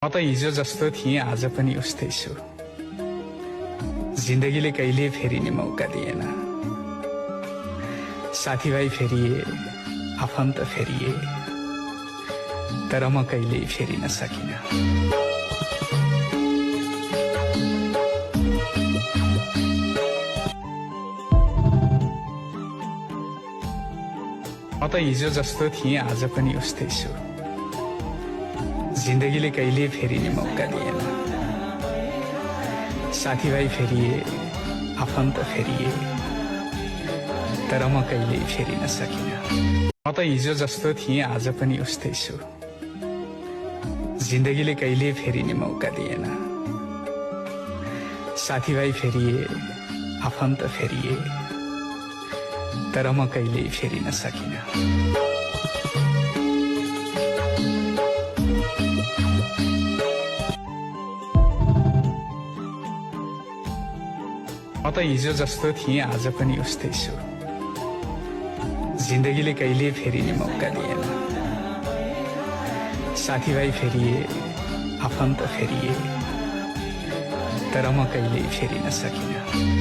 म त हिजो जस्तो थिएँ आज पनि उस्तै छु। जिन्दगीले कहिले फेरिने मौका दिएन। साथीभाइ फेरिए, आफन्त फेरिए, तर म कहिल्यै फेरिन सकिन। म त हिजो जस्तो थिएँ आज पनि उस्तै छु। जिन्दगीले कहिले फेरिने मौका दिएन। साथीभाइ फेरिए, आफन्त फेरिए, तर म कहिल्यै फेरिन सकिन। म त हिजो जस्तो थिएँ आज पनि उस्तै छु। जिन्दगीले कहिले फेरिने मौका दिएन। साथीभाइ फेरिए, आफन्त फेरिए, तर म कहिल्यै फेरिन सकिन। म त हिजो जस्तो थिएँ आज पनि उस्तै छु। जिन्दगीले कहिले फेरिने मौका दिएन। साथीभाइ फेरिए, आफन्त फेरिए, तर म कहिल्यै फेरिन सकिन।